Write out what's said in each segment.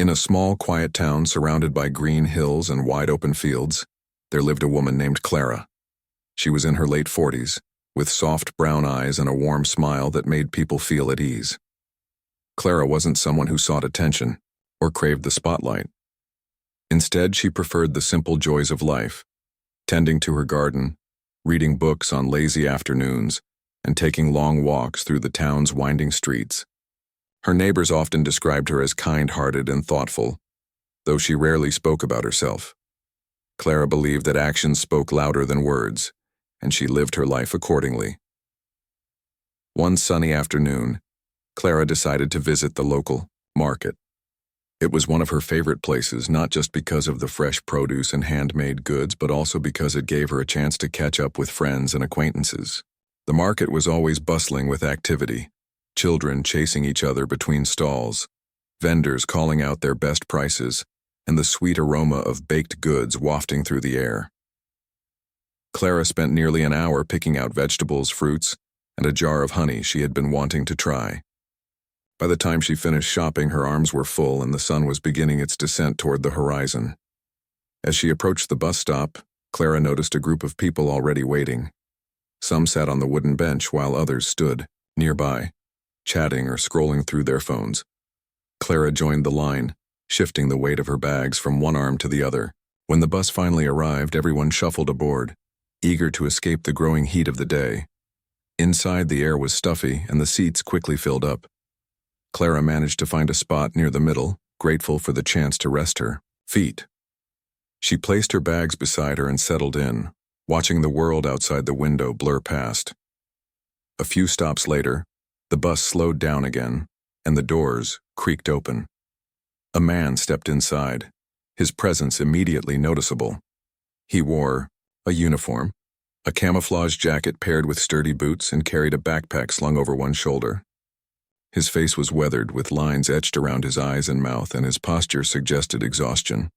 In a small, quiet town surrounded by green hills and wide-open fields, there lived a woman named Clara. She was in her late 40s, with soft brown eyes and a warm smile that made people feel at ease. Clara wasn't someone who sought attention or craved the spotlight. Instead, she preferred the simple joys of life, tending to her garden, reading books on lazy afternoons, and taking long walks through the town's winding streets. Her neighbors often described her as kind-hearted and thoughtful, though she rarely spoke about herself. Clara believed that actions spoke louder than words, and she lived her life accordingly. One sunny afternoon, Clara decided to visit the local market. It was one of her favorite places, not just because of the fresh produce and handmade goods, but also because it gave her a chance to catch up with friends and acquaintances. The market was always bustling with activity, children chasing each other between stalls, vendors calling out their best prices, and the sweet aroma of baked goods wafting through the air. Clara spent nearly an hour picking out vegetables, fruits, and a jar of honey she had been wanting to try. By the time she finished shopping, her arms were full and the sun was beginning its descent toward the horizon. As she approached the bus stop, Clara noticed a group of people already waiting. Some sat on the wooden bench while others stood nearby, chatting or scrolling through their phones. Clara joined the line, shifting the weight of her bags from one arm to the other. When the bus finally arrived, everyone shuffled aboard, eager to escape the growing heat of the day. Inside, the air was stuffy and the seats quickly filled up. Clara managed to find a spot near the middle, grateful for the chance to rest her feet. She placed her bags beside her and settled in, watching the world outside the window blur past. A few stops later, the bus slowed down again, and the doors creaked open. A man stepped inside, his presence immediately noticeable. He wore a uniform, a camouflage jacket paired with sturdy boots, and carried a backpack slung over one shoulder. His face was weathered, with lines etched around his eyes and mouth, and his posture suggested exhaustion.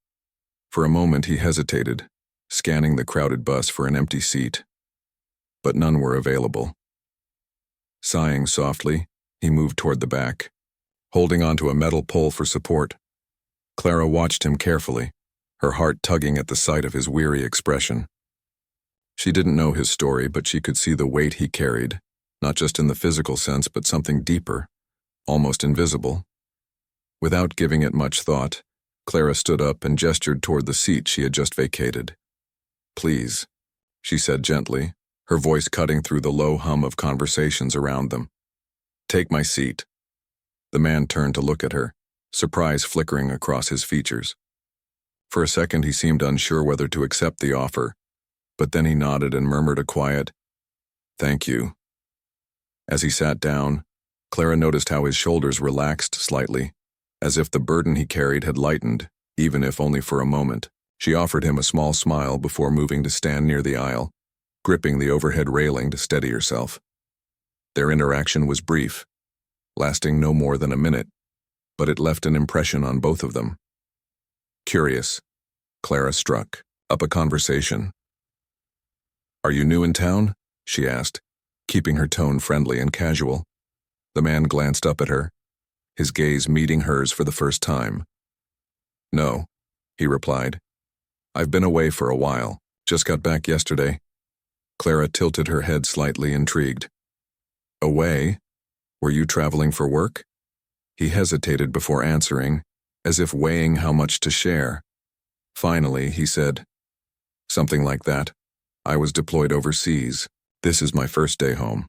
For a moment he hesitated, scanning the crowded bus for an empty seat. But none were available. Sighing softly, he moved toward the back, holding onto a metal pole for support. Clara watched him carefully, her heart tugging at the sight of his weary expression. She didn't know his story, but she could see the weight he carried, not just in the physical sense, but something deeper, almost invisible. Without giving it much thought, Clara stood up and gestured toward the seat she had just vacated. "Please," she said gently, her voice cutting through the low hum of conversations around them. "Take my seat." The man turned to look at her, surprise flickering across his features. For a second he seemed unsure whether to accept the offer, but then he nodded and murmured a quiet, "Thank you." As he sat down, Clara noticed how his shoulders relaxed slightly, as if the burden he carried had lightened, even if only for a moment. She offered him a small smile before moving to stand near the aisle, gripping the overhead railing to steady herself. Their interaction was brief, lasting no more than a minute, but it left an impression on both of them. Curious, Clara struck up a conversation. "Are you new in town?" she asked, keeping her tone friendly and casual. The man glanced up at her, his gaze meeting hers for the first time. "No," he replied. "I've been away for a while. Just got back yesterday." Clara tilted her head slightly, intrigued. "Away? Were you traveling for work?" He hesitated before answering, as if weighing how much to share. Finally, he said, "Something like that. I was deployed overseas. This is my first day home."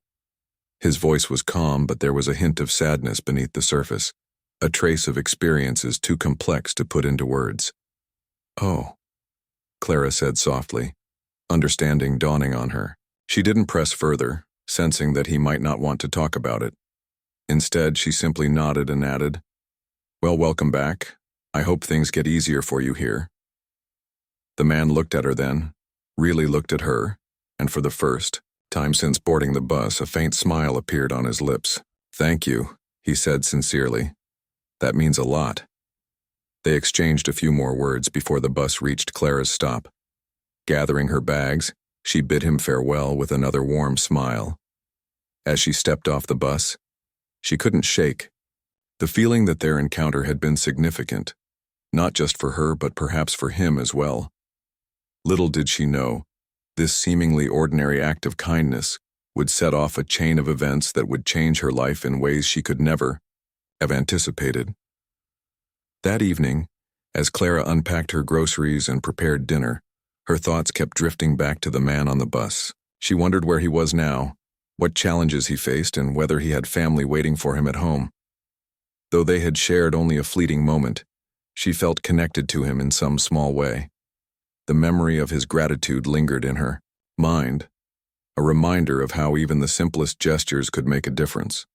His voice was calm, but there was a hint of sadness beneath the surface, a trace of experiences too complex to put into words. "Oh," Clara said softly, understanding dawning on her. She didn't press further, sensing that he might not want to talk about it. Instead, she simply nodded and added, "Well, welcome back. I hope things get easier for you here." The man looked at her then, really looked at her, and for the first time since boarding the bus, a faint smile appeared on his lips. "Thank you," he said sincerely. "That means a lot." They exchanged a few more words before the bus reached Clara's stop. Gathering her bags, she bid him farewell with another warm smile. As she stepped off the bus, she couldn't shake the feeling that their encounter had been significant, not just for her but perhaps for him as well. Little did she know, this seemingly ordinary act of kindness would set off a chain of events that would change her life in ways she could never have anticipated. That evening, as Clara unpacked her groceries and prepared dinner, her thoughts kept drifting back to the man on the bus. She wondered where he was now, what challenges he faced, and whether he had family waiting for him at home. Though they had shared only a fleeting moment, she felt connected to him in some small way. The memory of his gratitude lingered in her mind, a reminder of how even the simplest gestures could make a difference.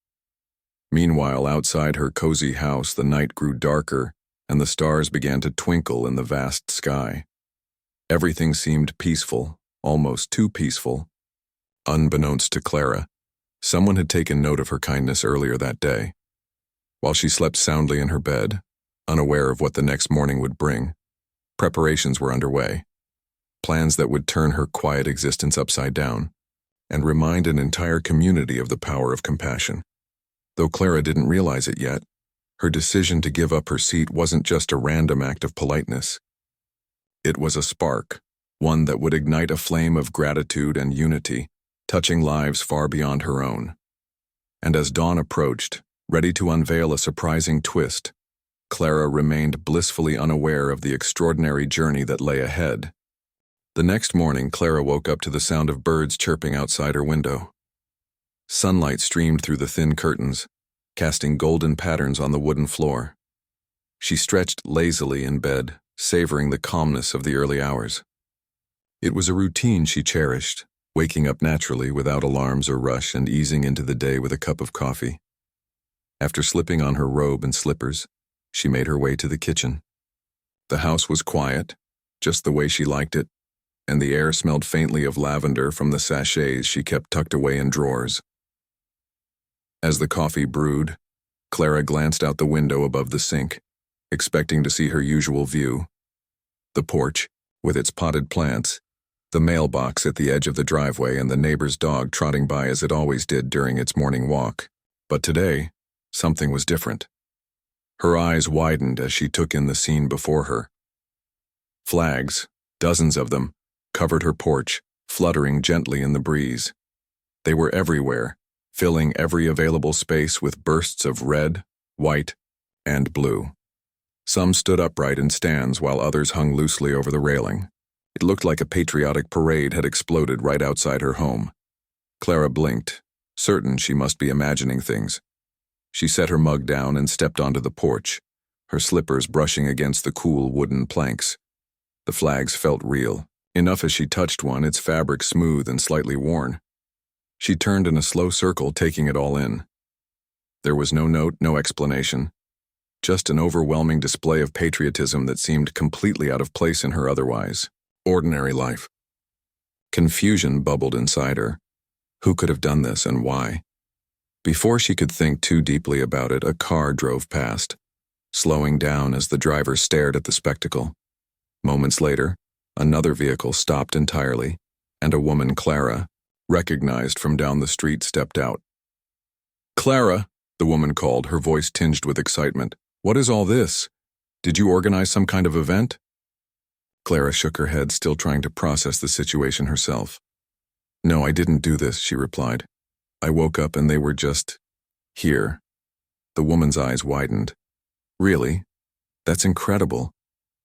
Meanwhile, outside her cozy house, the night grew darker and the stars began to twinkle in the vast sky. Everything seemed peaceful, almost too peaceful. Unbeknownst to Clara, someone had taken note of her kindness earlier that day. While she slept soundly in her bed, unaware of what the next morning would bring, preparations were underway. Plans that would turn her quiet existence upside down and remind an entire community of the power of compassion. Though Clara didn't realize it yet, her decision to give up her seat wasn't just a random act of politeness. It was a spark, one that would ignite a flame of gratitude and unity, touching lives far beyond her own. And as dawn approached, ready to unveil a surprising twist, Clara remained blissfully unaware of the extraordinary journey that lay ahead. The next morning, Clara woke up to the sound of birds chirping outside her window. Sunlight streamed through the thin curtains, casting golden patterns on the wooden floor. She stretched lazily in bed, savoring the calmness of the early hours. It was a routine she cherished, waking up naturally without alarms or rush and easing into the day with a cup of coffee. After slipping on her robe and slippers, she made her way to the kitchen. The house was quiet, just the way she liked it, and the air smelled faintly of lavender from the sachets she kept tucked away in drawers. As the coffee brewed, Clara glanced out the window above the sink, expecting to see her usual view. The porch, with its potted plants, the mailbox at the edge of the driveway, and the neighbor's dog trotting by as it always did during its morning walk. But today, something was different. Her eyes widened as she took in the scene before her. Flags, dozens of them, covered her porch, fluttering gently in the breeze. They were everywhere, filling every available space with bursts of red, white, and blue. Some stood upright in stands while others hung loosely over the railing. It looked like a patriotic parade had exploded right outside her home. Clara blinked, certain she must be imagining things. She set her mug down and stepped onto the porch, her slippers brushing against the cool wooden planks. The flags felt real, enough as she touched one, its fabric smooth and slightly worn. She turned in a slow circle, taking it all in. There was no note, no explanation, just an overwhelming display of patriotism that seemed completely out of place in her otherwise ordinary life. Confusion bubbled inside her. Who could have done this and why? Before she could think too deeply about it, a car drove past, slowing down as the driver stared at the spectacle. Moments later, another vehicle stopped entirely, and a woman, Clara, recognized from down the street, stepped out. "Clara," the woman called, her voice tinged with excitement. "What is all this? Did you organize some kind of event?" Clara shook her head, still trying to process the situation herself. "No, I didn't do this," she replied. "I woke up and they were just here." The woman's eyes widened. "Really? That's incredible.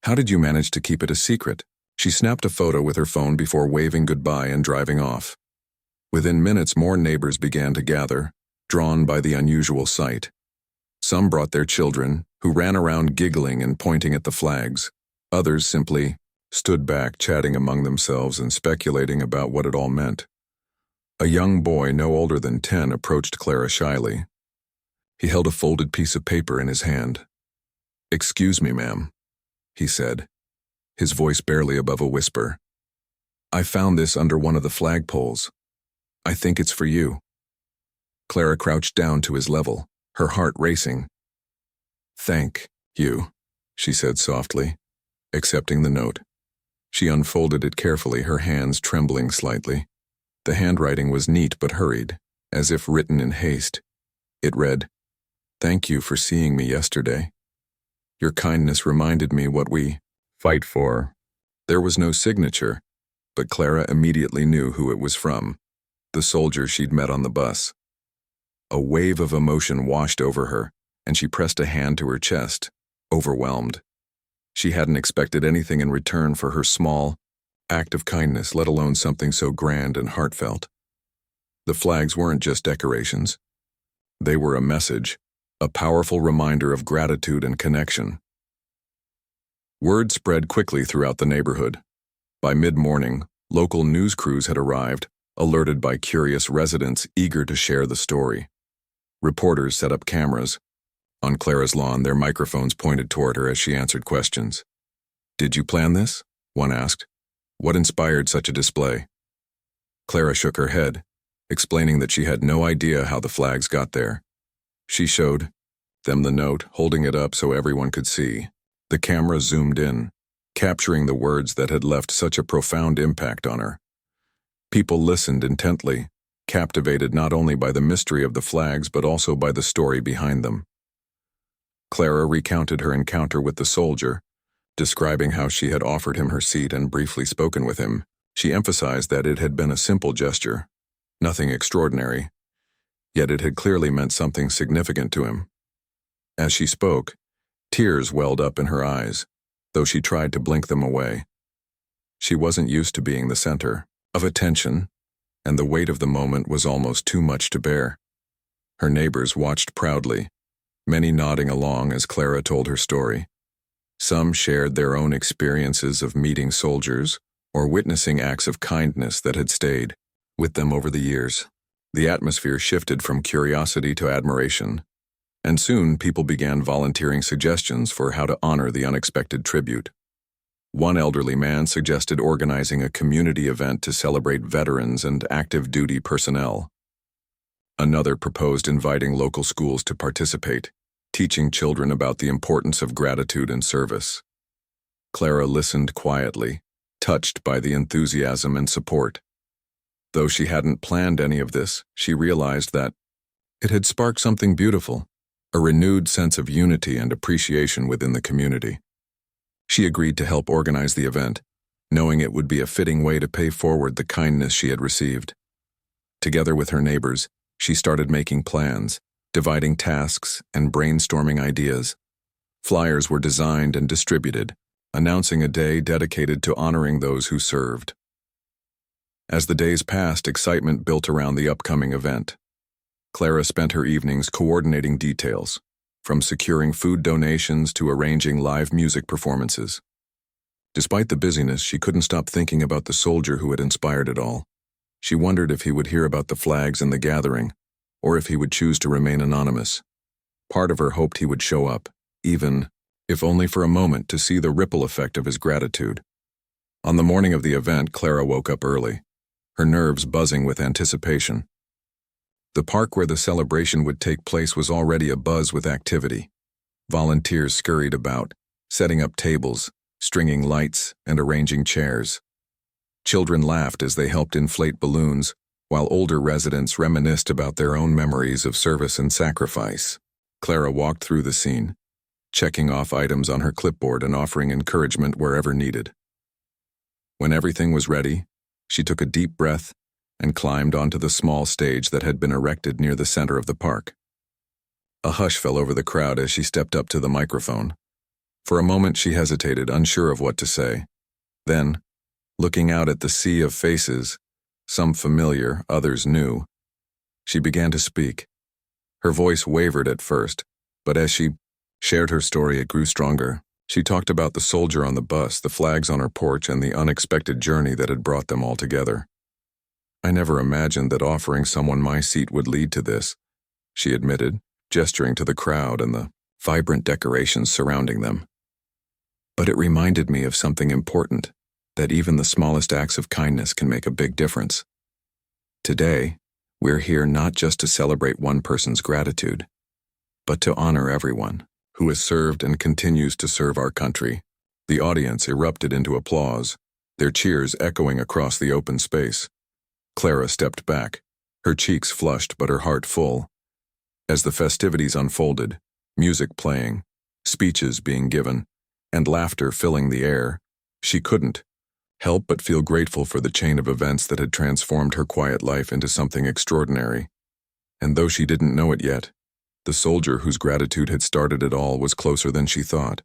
How did you manage to keep it a secret?" She snapped a photo with her phone before waving goodbye and driving off. Within minutes, more neighbors began to gather, drawn by the unusual sight. Some brought their children, who ran around giggling and pointing at the flags. Others simply stood back, chatting among themselves and speculating about what it all meant. A young boy, no older than 10, approached Clara shyly. He held a folded piece of paper in his hand. "Excuse me, ma'am," he said, his voice barely above a whisper. "I found this under one of the flagpoles. I think it's for you." Clara crouched down to his level, her heart racing. "Thank you," she said softly, accepting the note. She unfolded it carefully, her hands trembling slightly. The handwriting was neat but hurried, as if written in haste. It read, "Thank you for seeing me yesterday. Your kindness reminded me what we fight for. There was no signature, but Clara immediately knew who it was from, the soldier she'd met on the bus. A wave of emotion washed over her, and she pressed a hand to her chest, overwhelmed. She hadn't expected anything in return for her small act of kindness, let alone something so grand and heartfelt. The flags weren't just decorations. They were a message, a powerful reminder of gratitude and connection. Word spread quickly throughout the neighborhood. By mid-morning, local news crews had arrived, alerted by curious residents eager to share the story. Reporters set up cameras. On Clara's lawn, their microphones pointed toward her as she answered questions. "Did you plan this?" one asked. "What inspired such a display?" Clara shook her head, explaining that she had no idea how the flags got there. She showed them the note, holding it up so everyone could see. The camera zoomed in, capturing the words that had left such a profound impact on her. People listened intently, captivated not only by the mystery of the flags but also by the story behind them. Clara recounted her encounter with the soldier, describing how she had offered him her seat and briefly spoken with him. She emphasized that it had been a simple gesture, nothing extraordinary, yet it had clearly meant something significant to him. As she spoke, tears welled up in her eyes, though she tried to blink them away. She wasn't used to being the center of attention, and the weight of the moment was almost too much to bear. Her neighbors watched proudly, many nodding along as Clara told her story. Some shared their own experiences of meeting soldiers or witnessing acts of kindness that had stayed with them over the years. The atmosphere shifted from curiosity to admiration, and soon people began volunteering suggestions for how to honor the unexpected tribute. One elderly man suggested organizing a community event to celebrate veterans and active duty personnel. Another proposed inviting local schools to participate, teaching children about the importance of gratitude and service. Clara listened quietly, touched by the enthusiasm and support. Though she hadn't planned any of this, she realized that it had sparked something beautiful, a renewed sense of unity and appreciation within the community. She agreed to help organize the event, knowing it would be a fitting way to pay forward the kindness she had received. Together with her neighbors, she started making plans, dividing tasks and brainstorming ideas. Flyers were designed and distributed, announcing a day dedicated to honoring those who served. As the days passed, excitement built around the upcoming event. Clara spent her evenings coordinating details, from securing food donations to arranging live music performances. Despite the busyness, she couldn't stop thinking about the soldier who had inspired it all. She wondered if he would hear about the flags and the gathering, or if he would choose to remain anonymous. Part of her hoped he would show up, even if only for a moment, to see the ripple effect of his gratitude. On the morning of the event, Clara woke up early, her nerves buzzing with anticipation. The park where the celebration would take place was already abuzz with activity. Volunteers scurried about, setting up tables, stringing lights, and arranging chairs. Children laughed as they helped inflate balloons, while older residents reminisced about their own memories of service and sacrifice. Clara walked through the scene, checking off items on her clipboard and offering encouragement wherever needed. When everything was ready, she took a deep breath and climbed onto the small stage that had been erected near the center of the park. A hush fell over the crowd as she stepped up to the microphone. For a moment she hesitated, unsure of what to say. Then, looking out at the sea of faces, some familiar, others new, she began to speak. Her voice wavered at first, but as she shared her story, it grew stronger. She talked about the soldier on the bus, the flags on her porch, and the unexpected journey that had brought them all together. "I never imagined that offering someone my seat would lead to this," she admitted, gesturing to the crowd and the vibrant decorations surrounding them. "But it reminded me of something important, that even the smallest acts of kindness can make a big difference. Today, we're here not just to celebrate one person's gratitude, but to honor everyone who has served and continues to serve our country." The audience erupted into applause, their cheers echoing across the open space. Clara stepped back, her cheeks flushed but her heart full. As the festivities unfolded, music playing, speeches being given, and laughter filling the air, she couldn't help but feel grateful for the chain of events that had transformed her quiet life into something extraordinary. And though she didn't know it yet, the soldier whose gratitude had started it all was closer than she thought,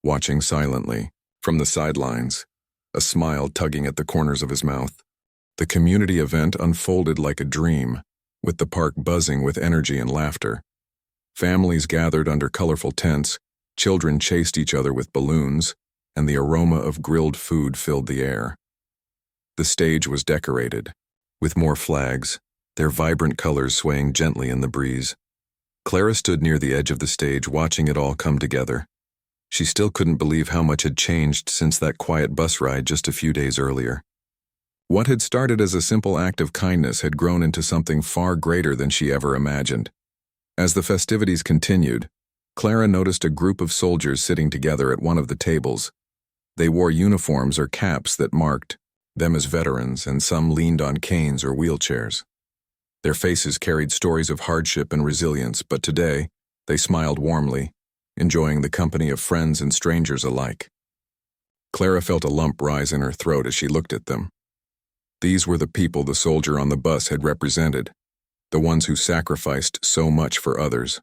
watching silently, from the sidelines, a smile tugging at the corners of his mouth. The community event unfolded like a dream, with the park buzzing with energy and laughter. Families gathered under colorful tents, children chased each other with balloons, and the aroma of grilled food filled the air. The stage was decorated, with more flags, their vibrant colors swaying gently in the breeze. Clara stood near the edge of the stage watching it all come together. She still couldn't believe how much had changed since that quiet bus ride just a few days earlier. What had started as a simple act of kindness had grown into something far greater than she ever imagined. As the festivities continued, Clara noticed a group of soldiers sitting together at one of the tables. They wore uniforms or caps that marked them as veterans, and some leaned on canes or wheelchairs. Their faces carried stories of hardship and resilience, but today, they smiled warmly, enjoying the company of friends and strangers alike. Clara felt a lump rise in her throat as she looked at them. These were the people the soldier on the bus had represented, the ones who sacrificed so much for others.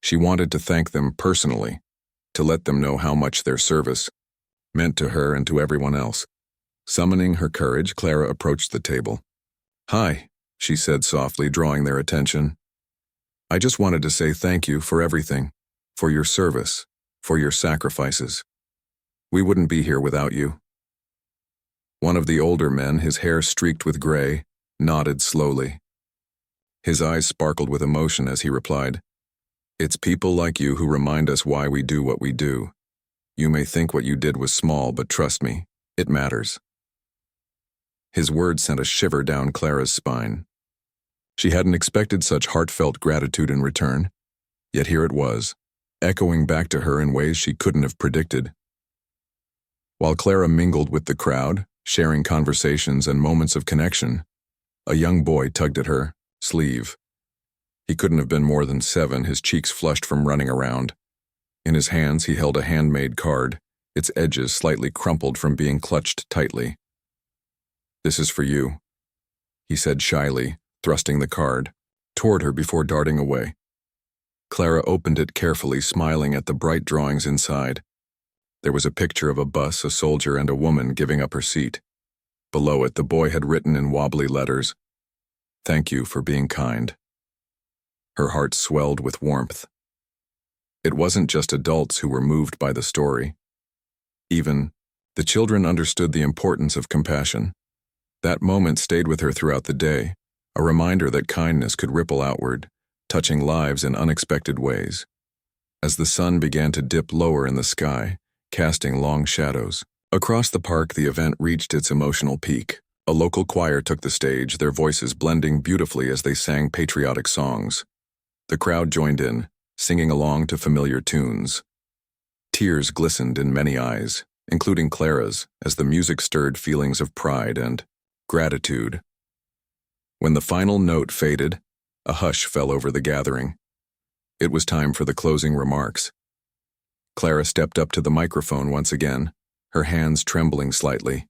She wanted to thank them personally, to let them know how much their service meant to her and to everyone else. Summoning her courage, Clara approached the table. "Hi," she said softly, drawing their attention. "I just wanted to say thank you for everything, for your service, for your sacrifices. We wouldn't be here without you." One of the older men, his hair streaked with gray, nodded slowly. His eyes sparkled with emotion as he replied, "It's people like you who remind us why we do what we do. You may think what you did was small, but trust me, it matters." His words sent a shiver down Clara's spine. She hadn't expected such heartfelt gratitude in return, yet here it was, echoing back to her in ways she couldn't have predicted. While Clara mingled with the crowd, sharing conversations and moments of connection, a young boy tugged at her sleeve. He couldn't have been more than 7, his cheeks flushed from running around. In his hands he held a handmade card, its edges slightly crumpled from being clutched tightly. "This is for you," he said shyly, thrusting the card toward her before darting away. Clara opened it carefully, smiling at the bright drawings inside. There was a picture of a bus, a soldier, and a woman giving up her seat. Below it, the boy had written in wobbly letters, "Thank you for being kind." Her heart swelled with warmth. It wasn't just adults who were moved by the story. Even the children understood the importance of compassion. That moment stayed with her throughout the day, a reminder that kindness could ripple outward, touching lives in unexpected ways. As the sun began to dip lower in the sky, casting long shadows, across the park the event reached its emotional peak. A local choir took the stage, their voices blending beautifully as they sang patriotic songs. The crowd joined in, singing along to familiar tunes. Tears glistened in many eyes, including Clara's, as the music stirred feelings of pride and gratitude. When the final note faded, a hush fell over the gathering. It was time for the closing remarks. Clara stepped up to the microphone once again, her hands trembling slightly.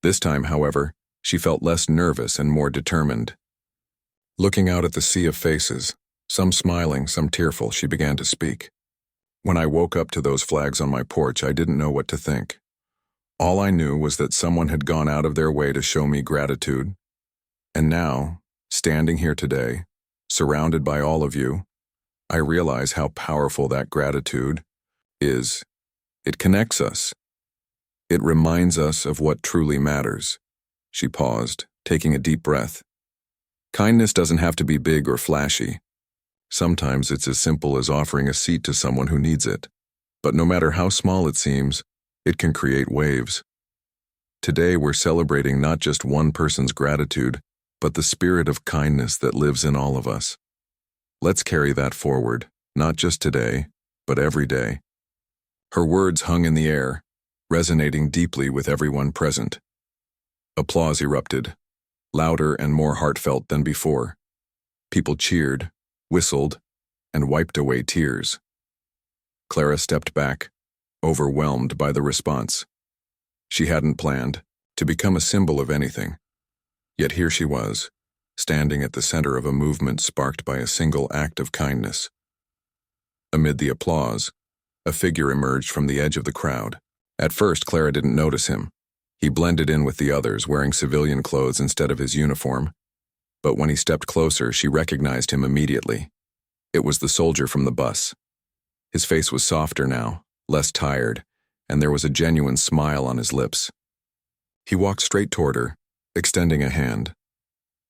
This time, however, she felt less nervous and more determined. Looking out at the sea of faces, some smiling, some tearful, she began to speak. "When I woke up to those flags on my porch, I didn't know what to think. All I knew was that someone had gone out of their way to show me gratitude. And now, standing here today, surrounded by all of you, I realize how powerful that gratitude is. It connects us. It reminds us of what truly matters." She paused, taking a deep breath. "Kindness doesn't have to be big or flashy. Sometimes it's as simple as offering a seat to someone who needs it. But no matter how small it seems, it can create waves. Today we're celebrating not just one person's gratitude, but the spirit of kindness that lives in all of us. Let's carry that forward, not just today, but every day." Her words hung in the air, resonating deeply with everyone present. Applause erupted, louder and more heartfelt than before. People cheered, whistled, and wiped away tears. Clara stepped back, overwhelmed by the response. She hadn't planned to become a symbol of anything. Yet here she was, standing at the center of a movement sparked by a single act of kindness. Amid the applause, a figure emerged from the edge of the crowd. At first, Clara didn't notice him. He blended in with the others, wearing civilian clothes instead of his uniform. But when he stepped closer, she recognized him immediately. It was the soldier from the bus. His face was softer now, less tired, and there was a genuine smile on his lips. He walked straight toward her, extending a hand.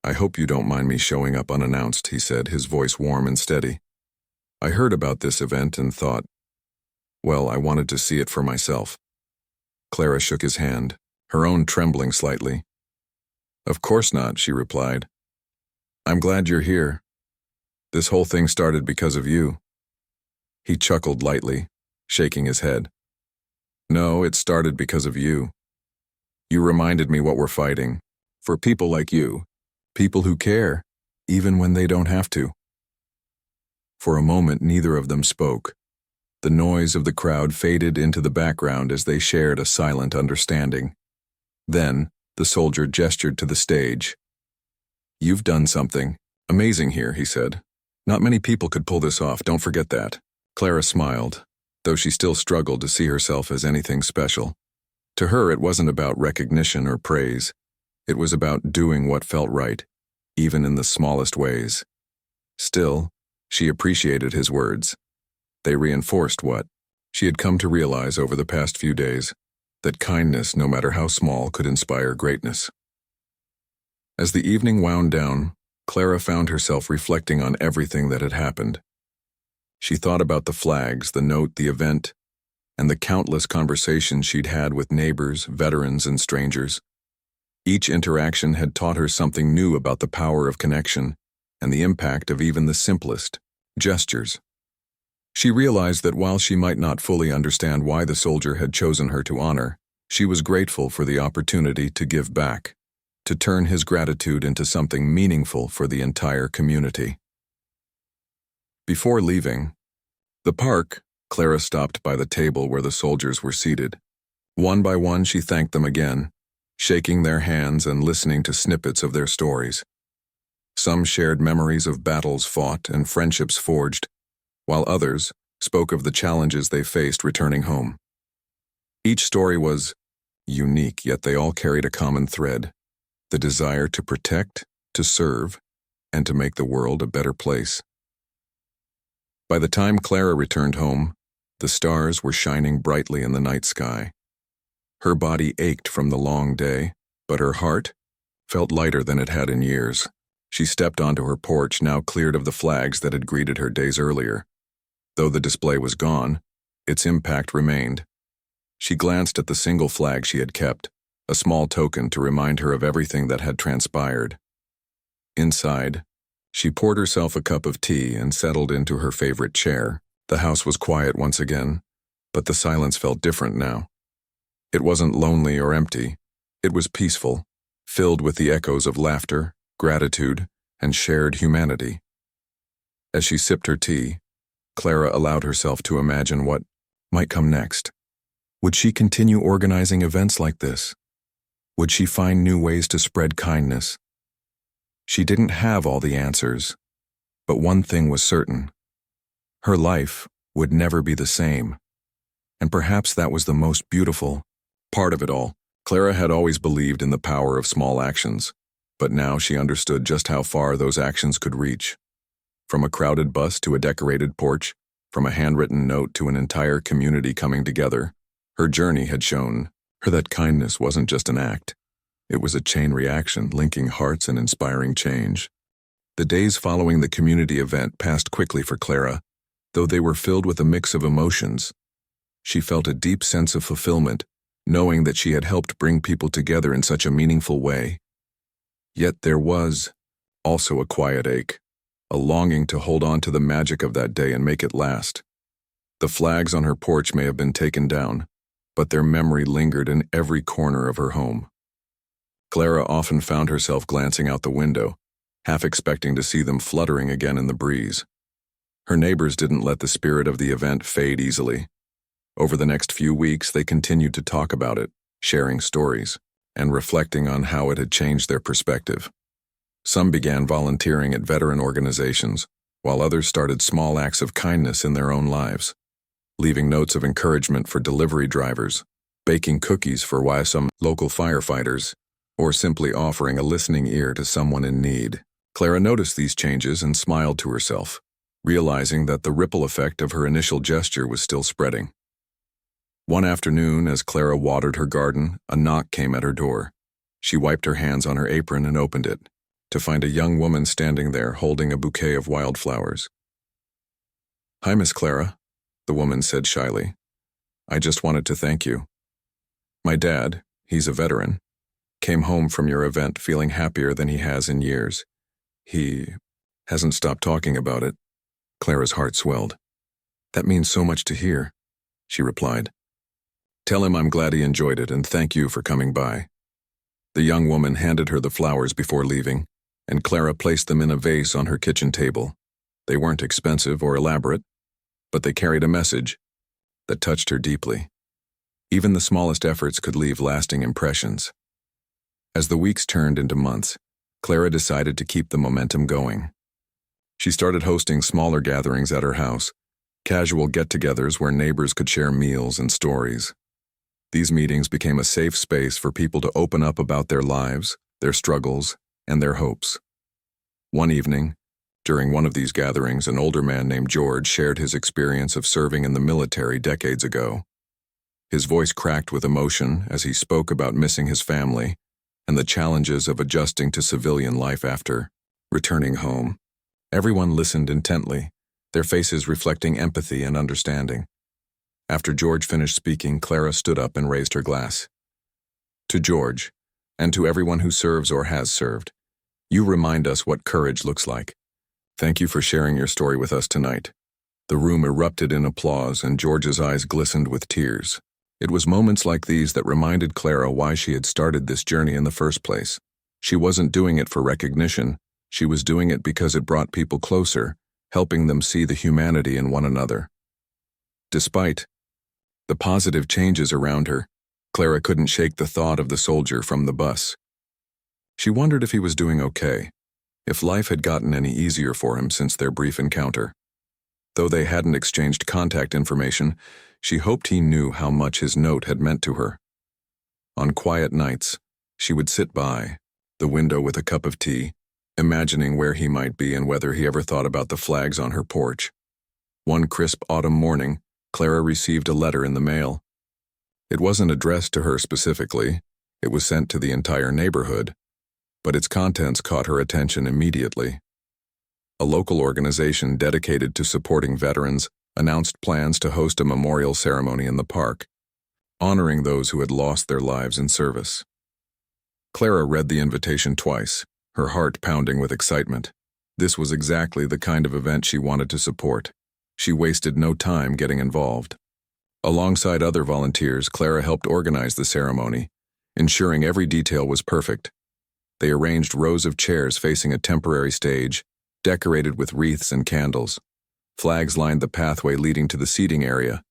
"I hope you don't mind me showing up unannounced," he said, his voice warm and steady. "I heard about this event and thought, well, I wanted to see it for myself." Clara shook his hand, her own trembling slightly. "Of course not," she replied. "I'm glad you're here. This whole thing started because of you." He chuckled lightly, shaking his head. "No, it started because of you. You reminded me what we're fighting. For people like you. People who care, even when they don't have to." For a moment, neither of them spoke. The noise of the crowd faded into the background as they shared a silent understanding. Then, the soldier gestured to the stage. "You've done something amazing here," he said. "Not many people could pull this off, don't forget that." Clara smiled, though she still struggled to see herself as anything special. To her, it wasn't about recognition or praise. It was about doing what felt right, even in the smallest ways. Still, she appreciated his words. They reinforced what she had come to realize over the past few days, that kindness, no matter how small, could inspire greatness. As the evening wound down, Clara found herself reflecting on everything that had happened. She thought about the flags, the note, the event, and the countless conversations she'd had with neighbors, veterans, and strangers. Each interaction had taught her something new about the power of connection and the impact of even the simplest gestures. She realized that while she might not fully understand why the soldier had chosen her to honor, she was grateful for the opportunity to give back, to turn his gratitude into something meaningful for the entire community. Before leaving the park, Clara stopped by the table where the soldiers were seated. One by one, she thanked them again, shaking their hands and listening to snippets of their stories. Some shared memories of battles fought and friendships forged, while others spoke of the challenges they faced returning home. Each story was unique, yet they all carried a common thread: the desire to protect, to serve, and to make the world a better place. By the time Clara returned home, the stars were shining brightly in the night sky. Her body ached from the long day, but her heart felt lighter than it had in years. She stepped onto her porch, now cleared of the flags that had greeted her days earlier. Though the display was gone, its impact remained. She glanced at the single flag she had kept, a small token to remind her of everything that had transpired. Inside, she poured herself a cup of tea and settled into her favorite chair. The house was quiet once again, but the silence felt different now. It wasn't lonely or empty. It was peaceful, filled with the echoes of laughter, gratitude, and shared humanity. As she sipped her tea, Clara allowed herself to imagine what might come next. Would she continue organizing events like this? Would she find new ways to spread kindness? She didn't have all the answers, but one thing was certain: her life would never be the same. And perhaps that was the most beautiful part of it all. Clara had always believed in the power of small actions, but now she understood just how far those actions could reach. From a crowded bus to a decorated porch, from a handwritten note to an entire community coming together, her journey had shown her that kindness wasn't just an act. It was a chain reaction, linking hearts and inspiring change. The days following the community event passed quickly for Clara, though they were filled with a mix of emotions. She felt a deep sense of fulfillment, knowing that she had helped bring people together in such a meaningful way. Yet there was also a quiet ache, a longing to hold on to the magic of that day and make it last. The flags on her porch may have been taken down, but their memory lingered in every corner of her home. Clara often found herself glancing out the window, half expecting to see them fluttering again in the breeze. Her neighbors didn't let the spirit of the event fade easily. Over the next few weeks, they continued to talk about it, sharing stories, and reflecting on how it had changed their perspective. Some began volunteering at veteran organizations, while others started small acts of kindness in their own lives, leaving notes of encouragement for delivery drivers, baking cookies for some local firefighters, or simply offering a listening ear to someone in need. Clara noticed these changes and smiled to herself, realizing that the ripple effect of her initial gesture was still spreading. One afternoon, as Clara watered her garden, a knock came at her door. She wiped her hands on her apron and opened it, to find a young woman standing there holding a bouquet of wildflowers. "Hi, Miss Clara," the woman said shyly. "I just wanted to thank you. My dad, he's a veteran, came home from your event feeling happier than he has in years. He hasn't stopped talking about it." Clara's heart swelled. "That means so much to hear," she replied. "Tell him I'm glad he enjoyed it and thank you for coming by." The young woman handed her the flowers before leaving, and Clara placed them in a vase on her kitchen table. They weren't expensive or elaborate, but they carried a message that touched her deeply. Even the smallest efforts could leave lasting impressions. As the weeks turned into months, Clara decided to keep the momentum going. She started hosting smaller gatherings at her house, casual get-togethers where neighbors could share meals and stories. These meetings became a safe space for people to open up about their lives, their struggles, and their hopes. One evening, during one of these gatherings, an older man named George shared his experience of serving in the military decades ago. His voice cracked with emotion as he spoke about missing his family and the challenges of adjusting to civilian life after returning home. Everyone listened intently, their faces reflecting empathy and understanding. After George finished speaking, Clara stood up and raised her glass. "To George, and to everyone who serves or has served, you remind us what courage looks like. Thank you for sharing your story with us tonight." The room erupted in applause, and George's eyes glistened with tears. It was moments like these that reminded Clara why she had started this journey in the first place. She wasn't doing it for recognition. She was doing it because it brought people closer, helping them see the humanity in one another. Despite the positive changes around her, Clara couldn't shake the thought of the soldier from the bus. She wondered if he was doing okay, if life had gotten any easier for him since their brief encounter. Though they hadn't exchanged contact information, she hoped he knew how much his note had meant to her. On quiet nights, she would sit by the window with a cup of tea, imagining where he might be and whether he ever thought about the flags on her porch. One crisp autumn morning, Clara received a letter in the mail. It wasn't addressed to her specifically, it was sent to the entire neighborhood, but its contents caught her attention immediately. A local organization dedicated to supporting veterans announced plans to host a memorial ceremony in the park, honoring those who had lost their lives in service. Clara read the invitation twice, her heart pounding with excitement. This was exactly the kind of event she wanted to support. She wasted no time getting involved. Alongside other volunteers, Clara helped organize the ceremony, ensuring every detail was perfect. They arranged rows of chairs facing a temporary stage, decorated with wreaths and candles. Flags lined the pathway leading to the seating area,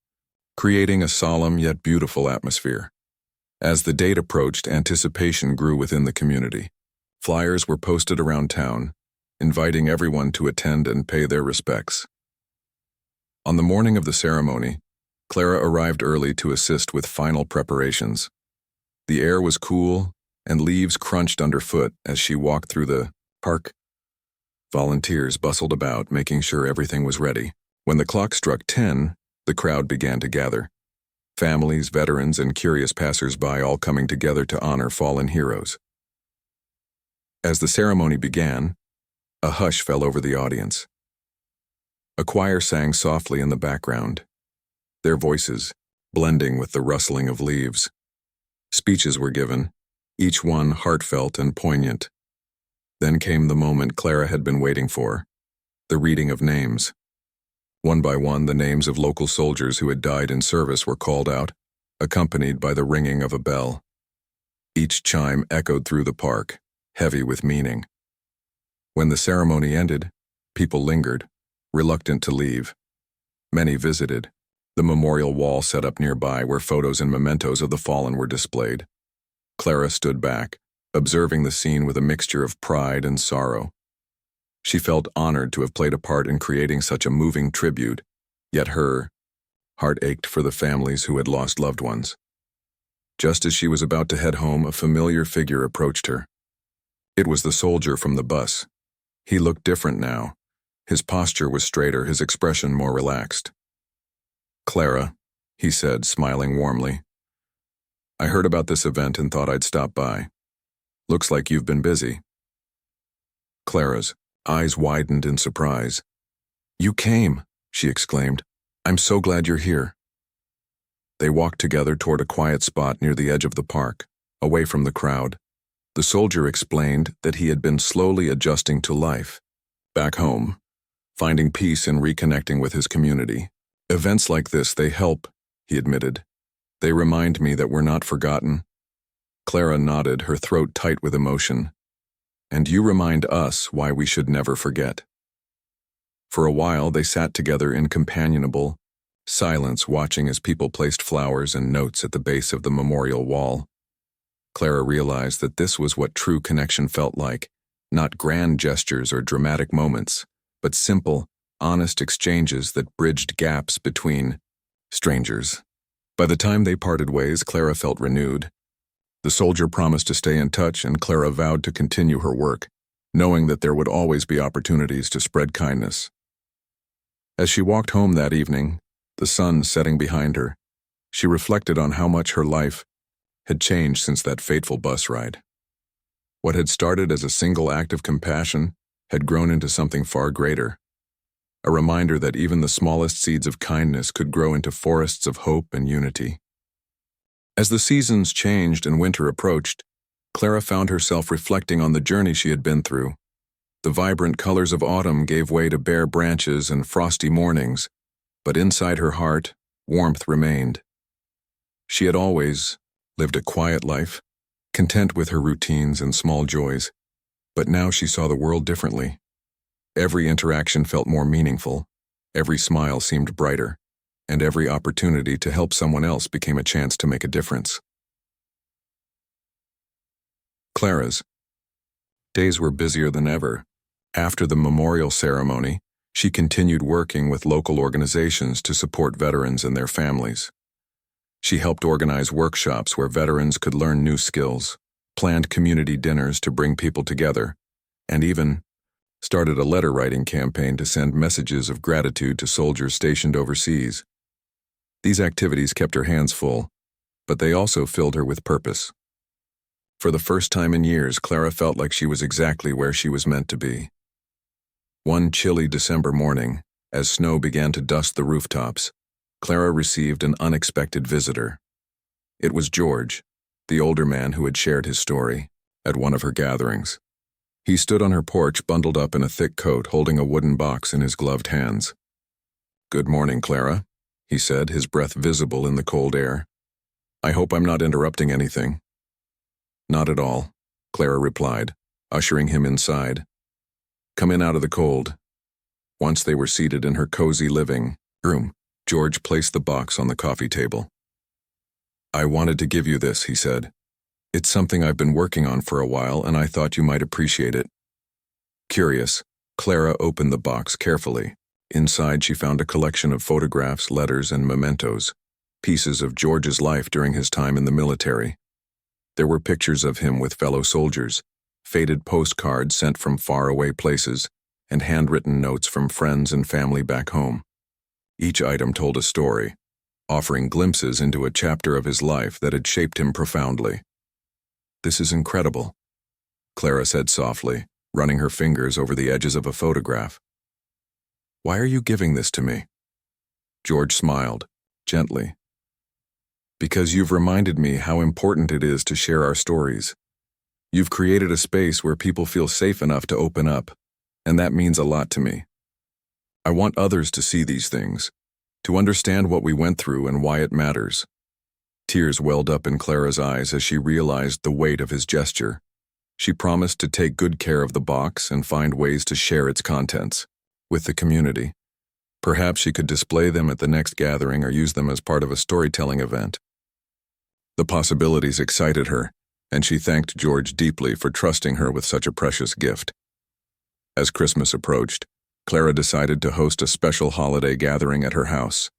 creating a solemn yet beautiful atmosphere. As the date approached, anticipation grew within the community. Flyers were posted around town, inviting everyone to attend and pay their respects. On the morning of the ceremony, Clara arrived early to assist with final preparations. The air was cool, and leaves crunched underfoot as she walked through the park. Volunteers bustled about, making sure everything was ready. When the clock struck 10, the crowd began to gather. Families, veterans, and curious passers-by all coming together to honor fallen heroes. As the ceremony began, a hush fell over the audience. A choir sang softly in the background, their voices blending with the rustling of leaves. Speeches were given, each one heartfelt and poignant. Then came the moment Clara had been waiting for, the reading of names. One by one, the names of local soldiers who had died in service were called out, accompanied by the ringing of a bell. Each chime echoed through the park, heavy with meaning. When the ceremony ended, people lingered, reluctant to leave. Many visited. The memorial wall set up nearby where photos and mementos of the fallen were displayed. Clara stood back, observing the scene with a mixture of pride and sorrow. She felt honored to have played a part in creating such a moving tribute, yet her heart ached for the families who had lost loved ones. Just as she was about to head home, a familiar figure approached her. It was the soldier from the bus. He looked different now. His posture was straighter, his expression more relaxed. "Clara," he said, smiling warmly. "I heard about this event and thought I'd stop by. Looks like you've been busy." Clara's eyes widened in surprise. "You came," she exclaimed. "I'm so glad you're here." They walked together toward a quiet spot near the edge of the park, away from the crowd. The soldier explained that he had been slowly adjusting to life, back home, finding peace in reconnecting with his community. "Events like this, they help," he admitted. "They remind me that we're not forgotten." Clara nodded, her throat tight with emotion. "And you remind us why we should never forget." For a while, they sat together in companionable silence, watching as people placed flowers and notes at the base of the memorial wall. Clara realized that this was what true connection felt like, not grand gestures or dramatic moments, but simple, honest exchanges that bridged gaps between strangers. By the time they parted ways, Clara felt renewed. The soldier promised to stay in touch, and Clara vowed to continue her work, knowing that there would always be opportunities to spread kindness. As she walked home that evening, the sun setting behind her, she reflected on how much her life had changed since that fateful bus ride. What had started as a single act of compassion had grown into something far greater, a reminder that even the smallest seeds of kindness could grow into forests of hope and unity. As the seasons changed and winter approached, Clara found herself reflecting on the journey she had been through. The vibrant colors of autumn gave way to bare branches and frosty mornings, but inside her heart, warmth remained. She had always lived a quiet life, content with her routines and small joys, but now she saw the world differently. Every interaction felt more meaningful, every smile seemed brighter, and every opportunity to help someone else became a chance to make a difference. Clara's days were busier than ever. After the memorial ceremony, she continued working with local organizations to support veterans and their families. She helped organize workshops where veterans could learn new skills, planned community dinners to bring people together, and even started a letter-writing campaign to send messages of gratitude to soldiers stationed overseas. These activities kept her hands full, but they also filled her with purpose. For the first time in years, Clara felt like she was exactly where she was meant to be. One chilly December morning, as snow began to dust the rooftops, Clara received an unexpected visitor. It was George, the older man who had shared his story at one of her gatherings. He stood on her porch, bundled up in a thick coat, holding a wooden box in his gloved hands. "Good morning, Clara," he said, his breath visible in the cold air. "I hope I'm not interrupting anything." "Not at all," Clara replied, ushering him inside. "Come in out of the cold." Once they were seated in her cozy living room, George placed the box on the coffee table. "I wanted to give you this," he said. "It's something I've been working on for a while, and I thought you might appreciate it." Curious, Clara opened the box carefully. Inside, she found a collection of photographs, letters, and mementos, pieces of George's life during his time in the military. There were pictures of him with fellow soldiers, faded postcards sent from faraway places, and handwritten notes from friends and family back home. Each item told a story, offering glimpses into a chapter of his life that had shaped him profoundly. "This is incredible," Clara said softly, running her fingers over the edges of a photograph. "Why are you giving this to me?" George smiled, gently. "Because you've reminded me how important it is to share our stories. You've created a space where people feel safe enough to open up, and that means a lot to me. I want others to see these things, to understand what we went through and why it matters." Tears welled up in Clara's eyes as she realized the weight of his gesture. She promised to take good care of the box and find ways to share its contents with the community. Perhaps she could display them at the next gathering or use them as part of a storytelling event. The possibilities excited her, and she thanked George deeply for trusting her with such a precious gift. As Christmas approached, Clara decided to host a special holiday gathering at her house.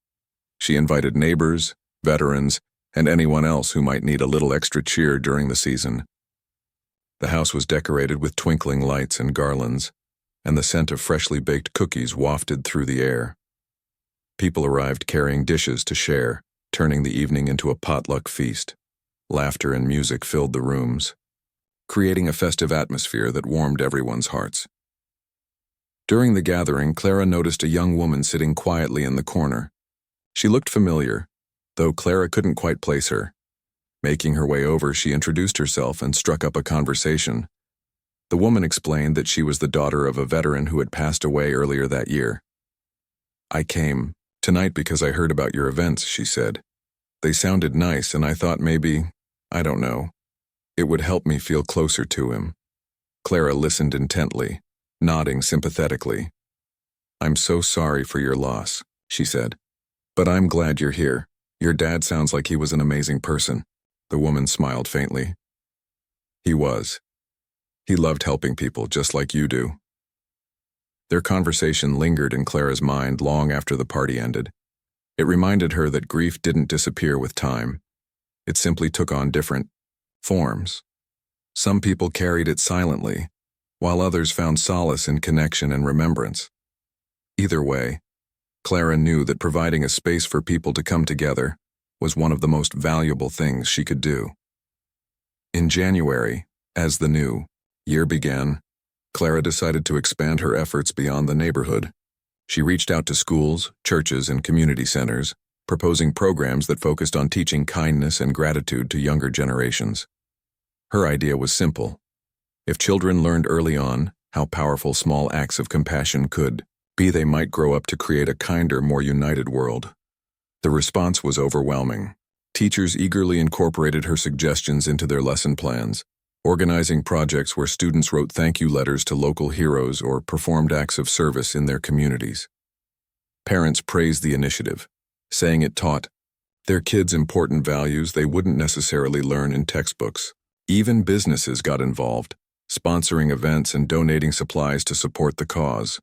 She invited neighbors, veterans, and anyone else who might need a little extra cheer during the season. The house was decorated with twinkling lights and garlands, and the scent of freshly baked cookies wafted through the air. People arrived carrying dishes to share, turning the evening into a potluck feast. Laughter and music filled the rooms, creating a festive atmosphere that warmed everyone's hearts. During the gathering, Clara noticed a young woman sitting quietly in the corner. She looked familiar, though Clara couldn't quite place her. Making her way over, she introduced herself and struck up a conversation. The woman explained that she was the daughter of a veteran who had passed away earlier that year. "I came tonight because I heard about your events," she said. "They sounded nice, and I thought maybe, I don't know, it would help me feel closer to him." Clara listened intently, nodding sympathetically. "I'm so sorry for your loss," she said. "But I'm glad you're here. Your dad sounds like he was an amazing person." The woman smiled faintly. "He was. He loved helping people just like you do." Their conversation lingered in Clara's mind long after the party ended. It reminded her that grief didn't disappear with time. It simply took on different forms. Some people carried it silently, while others found solace in connection and remembrance. Either way, Clara knew that providing a space for people to come together was one of the most valuable things she could do. In January, as the new year began, Clara decided to expand her efforts beyond the neighborhood. She reached out to schools, churches, and community centers, proposing programs that focused on teaching kindness and gratitude to younger generations. Her idea was simple. If children learned early on how powerful small acts of compassion could be, they might grow up to create a kinder, more united world. The response was overwhelming. Teachers eagerly incorporated her suggestions into their lesson plans, organizing projects where students wrote thank you letters to local heroes or performed acts of service in their communities. Parents praised the initiative, saying it taught their kids important values they wouldn't necessarily learn in textbooks. Even businesses got involved, sponsoring events and donating supplies to support the cause.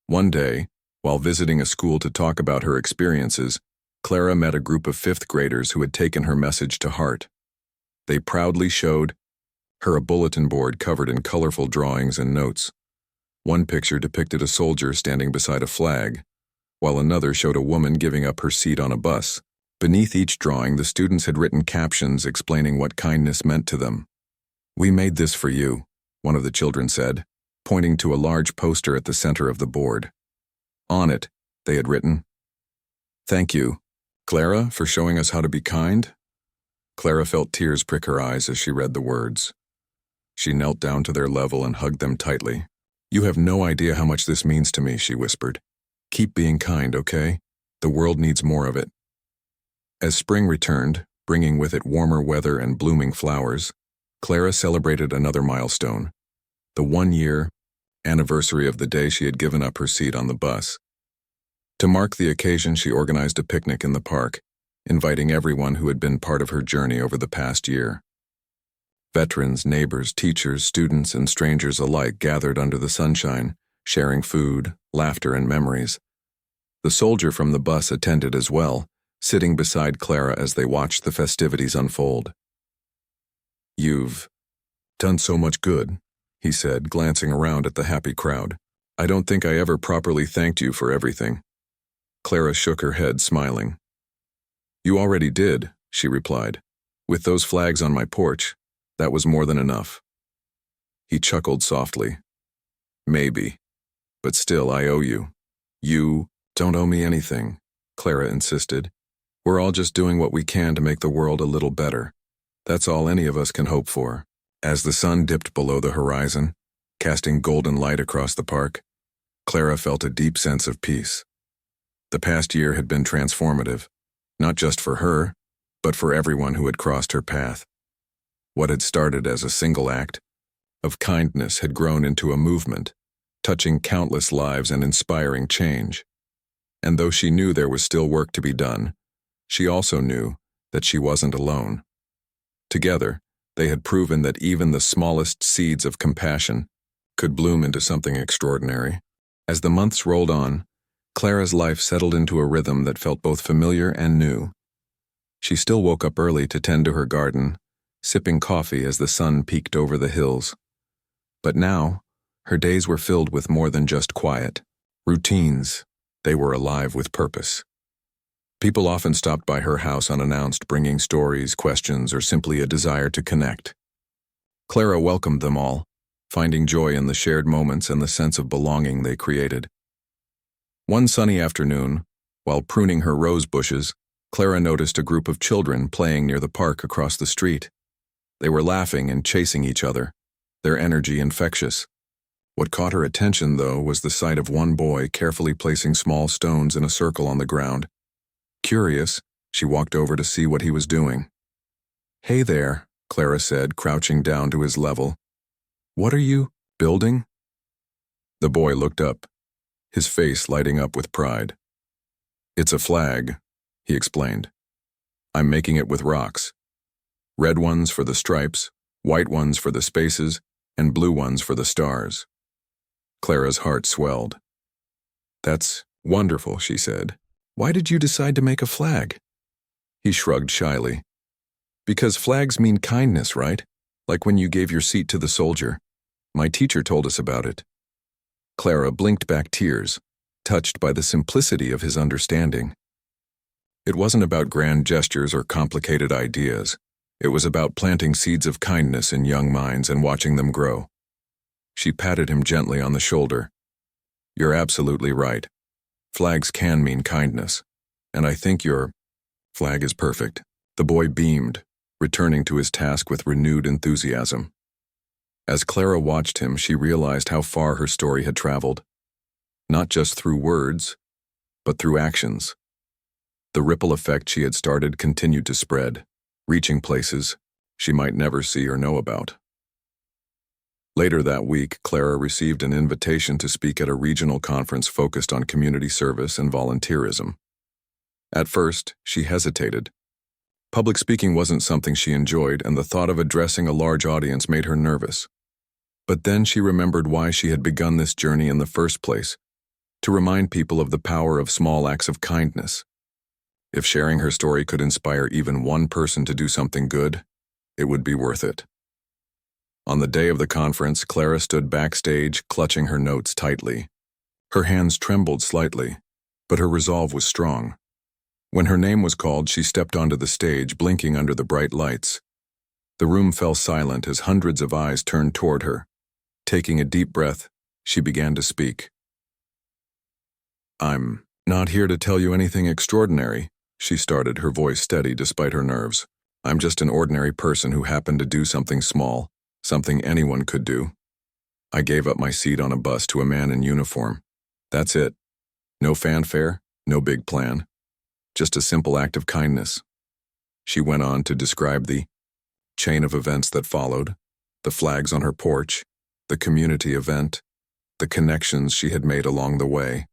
One day, while visiting a school to talk about her experiences, Clara met a group of fifth graders who had taken her message to heart. They proudly showed her a bulletin board covered in colorful drawings and notes. One picture depicted a soldier standing beside a flag, while another showed a woman giving up her seat on a bus. Beneath each drawing, the students had written captions explaining what kindness meant to them. "We made this for you," one of the children said, pointing to a large poster at the center of the board. On it, they had written, "Thank you, Clara, for showing us how to be kind." Clara felt tears prick her eyes as she read the words. She knelt down to their level and hugged them tightly. "You have no idea how much this means to me," she whispered. "Keep being kind, okay? The world needs more of it." As spring returned, bringing with it warmer weather and blooming flowers, Clara celebrated another milestone, the 1-year anniversary of the day she had given up her seat on the bus. To mark the occasion, she organized a picnic in the park, inviting everyone who had been part of her journey over the past year. Veterans, neighbors, teachers, students, and strangers alike gathered under the sunshine, sharing food, laughter, and memories. The soldier from the bus attended as well, sitting beside Clara as they watched the festivities unfold. "You've done so much good," he said, glancing around at the happy crowd. "I don't think I ever properly thanked you for everything." Clara shook her head, smiling. "You already did," she replied. "With those flags on my porch, that was more than enough." He chuckled softly. "Maybe, but still I owe you." "You don't owe me anything," Clara insisted. "We're all just doing what we can to make the world a little better. That's all any of us can hope for." As the sun dipped below the horizon, casting golden light across the park, Clara felt a deep sense of peace. The past year had been transformative, not just for her, but for everyone who had crossed her path. What had started as a single act of kindness had grown into a movement, touching countless lives and inspiring change. And though she knew there was still work to be done, she also knew that she wasn't alone. Together, they had proven that even the smallest seeds of compassion could bloom into something extraordinary. As the months rolled on, Clara's life settled into a rhythm that felt both familiar and new. She still woke up early to tend to her garden, sipping coffee as the sun peeked over the hills. But now, her days were filled with more than just quiet. Routines. They were alive with purpose. People often stopped by her house unannounced, bringing stories, questions, or simply a desire to connect. Clara welcomed them all, finding joy in the shared moments and the sense of belonging they created. One sunny afternoon, while pruning her rose bushes, Clara noticed a group of children playing near the park across the street. They were laughing and chasing each other, their energy infectious. What caught her attention, though, was the sight of one boy carefully placing small stones in a circle on the ground. Curious, she walked over to see what he was doing. "Hey there," Clara said, crouching down to his level. "What are you building?" The boy looked up, his face lighting up with pride. "It's a flag," he explained. "I'm making it with rocks. Red ones for the stripes, white ones for the spaces, and blue ones for the stars." Clara's heart swelled. "That's wonderful," she said. "Why did you decide to make a flag?" He shrugged shyly. "Because flags mean kindness, right? Like when you gave your seat to the soldier. My teacher told us about it." Clara blinked back tears, touched by the simplicity of his understanding. It wasn't about grand gestures or complicated ideas. It was about planting seeds of kindness in young minds and watching them grow. She patted him gently on the shoulder. "You're absolutely right. Flags can mean kindness, and I think your flag is perfect." The boy beamed, returning to his task with renewed enthusiasm. As Clara watched him, she realized how far her story had traveled. Not just through words, but through actions. The ripple effect she had started continued to spread, reaching places she might never see or know about. Later that week, Clara received an invitation to speak at a regional conference focused on community service and volunteerism. At first, she hesitated. Public speaking wasn't something she enjoyed, and the thought of addressing a large audience made her nervous. But then she remembered why she had begun this journey in the first place, to remind people of the power of small acts of kindness. If sharing her story could inspire even one person to do something good, it would be worth it. On the day of the conference, Clara stood backstage, clutching her notes tightly. Her hands trembled slightly, but her resolve was strong. When her name was called, she stepped onto the stage, blinking under the bright lights. The room fell silent as hundreds of eyes turned toward her. Taking a deep breath, she began to speak. "I'm not here to tell you anything extraordinary," she started, her voice steady despite her nerves. "I'm just an ordinary person who happened to do something small, something anyone could do. I gave up my seat on a bus to a man in uniform. That's it. No fanfare, no big plan. Just a simple act of kindness." She went on to describe the chain of events that followed, the flags on her porch, the community event, the connections she had made along the way.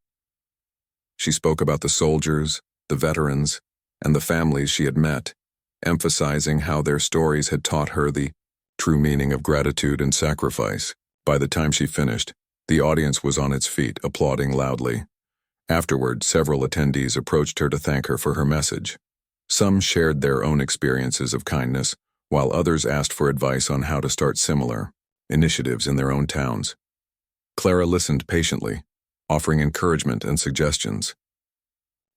She spoke about the soldiers, the veterans, and the families she had met, emphasizing how their stories had taught her the true meaning of gratitude and sacrifice. By the time she finished, the audience was on its feet, applauding loudly. Afterward, several attendees approached her to thank her for her message. Some shared their own experiences of kindness, while others asked for advice on how to start similar initiatives in their own towns. Clara listened patiently, offering encouragement and suggestions.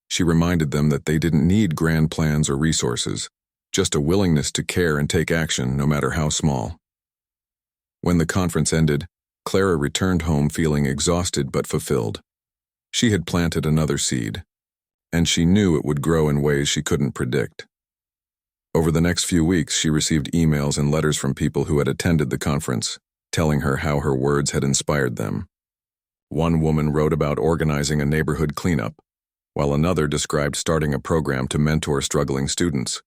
She reminded them that they didn't need grand plans or resources, just a willingness to care and take action, no matter how small. When the conference ended, Clara returned home feeling exhausted but fulfilled. She had planted another seed, and she knew it would grow in ways she couldn't predict. Over the next few weeks, she received emails and letters from people who had attended the conference, telling her how her words had inspired them. One woman wrote about organizing a neighborhood cleanup, while another described starting a program to mentor struggling students.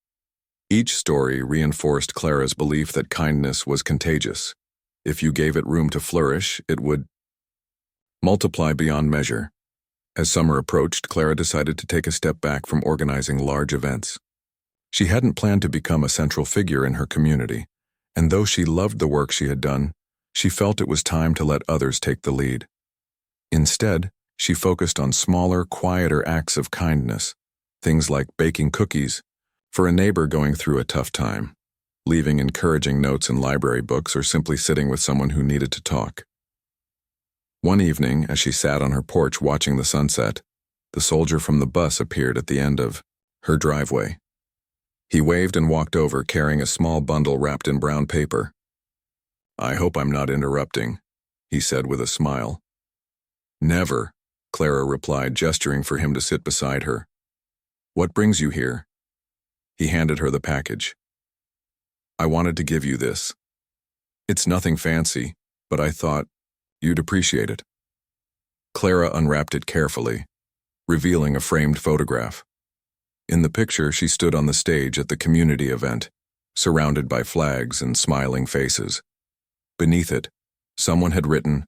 Each story reinforced Clara's belief that kindness was contagious. If you gave it room to flourish, it would multiply beyond measure. As summer approached, Clara decided to take a step back from organizing large events. She hadn't planned to become a central figure in her community, and though she loved the work she had done, she felt it was time to let others take the lead. Instead, she focused on smaller, quieter acts of kindness, things like baking cookies for a neighbor going through a tough time, leaving encouraging notes in library books, or simply sitting with someone who needed to talk. One evening, as she sat on her porch watching the sunset, the soldier from the bus appeared at the end of her driveway. He waved and walked over, carrying a small bundle wrapped in brown paper. "I hope I'm not interrupting," he said with a smile. "Never," Clara replied, gesturing for him to sit beside her. "What brings you here?" He handed her the package. "I wanted to give you this. It's nothing fancy, but I thought you'd appreciate it." Clara unwrapped it carefully, revealing a framed photograph. In the picture, she stood on the stage at the community event, surrounded by flags and smiling faces. Beneath it, someone had written,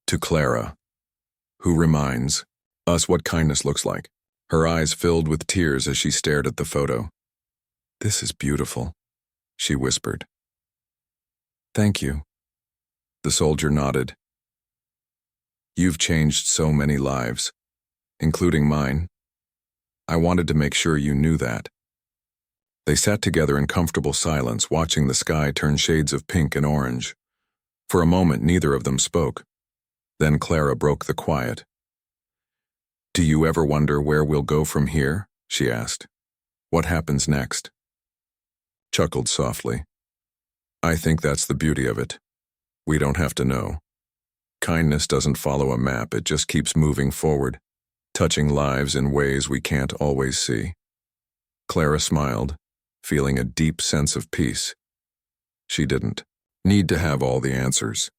"To Clara, who reminds us what kindness looks like." Her eyes filled with tears as she stared at the photo. "This is beautiful," she whispered. "Thank you." The soldier nodded. "You've changed so many lives, including mine. I wanted to make sure you knew that." They sat together in comfortable silence, watching the sky turn shades of pink and orange. For a moment, neither of them spoke. Then Clara broke the quiet. "Do you ever wonder where we'll go from here?" she asked. "What happens next?" Chuckled softly. "I think that's the beauty of it. We don't have to know. Kindness doesn't follow a map, it just keeps moving forward, touching lives in ways we can't always see." Clara smiled, feeling a deep sense of peace. She didn't need to have all the answers.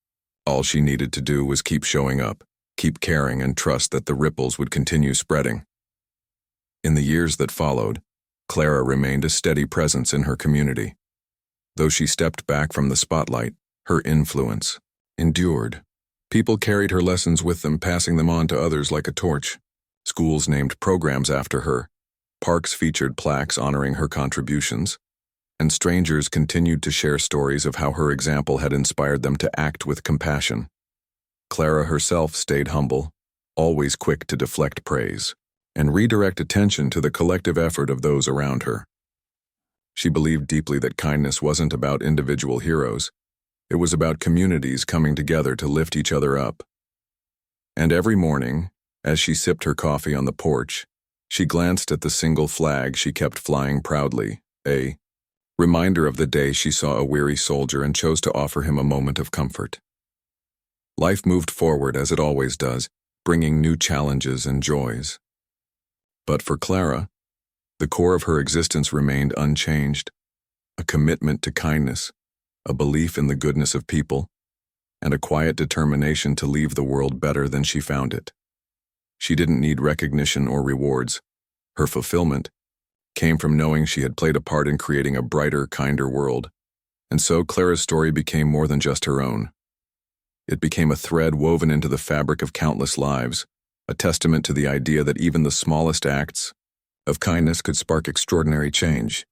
All she needed to do was keep showing up, keep caring, and trust that the ripples would continue spreading. In the years that followed, Clara remained a steady presence in her community. Though she stepped back from the spotlight, her influence endured. People carried her lessons with them, passing them on to others like a torch. Schools named programs after her. Parks featured plaques honoring her contributions. And strangers continued to share stories of how her example had inspired them to act with compassion. Clara herself stayed humble, always quick to deflect praise and redirect attention to the collective effort of those around her. She believed deeply that kindness wasn't about individual heroes. It was about communities coming together to lift each other up. And every morning, as she sipped her coffee on the porch, she glanced at the single flag she kept flying proudly, a reminder of the day she saw a weary soldier and chose to offer him a moment of comfort. Life moved forward as it always does, bringing new challenges and joys. But for Clara, the core of her existence remained unchanged, a commitment to kindness, a belief in the goodness of people, and a quiet determination to leave the world better than she found it. She didn't need recognition or rewards. Her fulfillment came from knowing she had played a part in creating a brighter, kinder world. And so Clara's story became more than just her own. It became a thread woven into the fabric of countless lives, a testament to the idea that even the smallest acts of kindness could spark extraordinary change.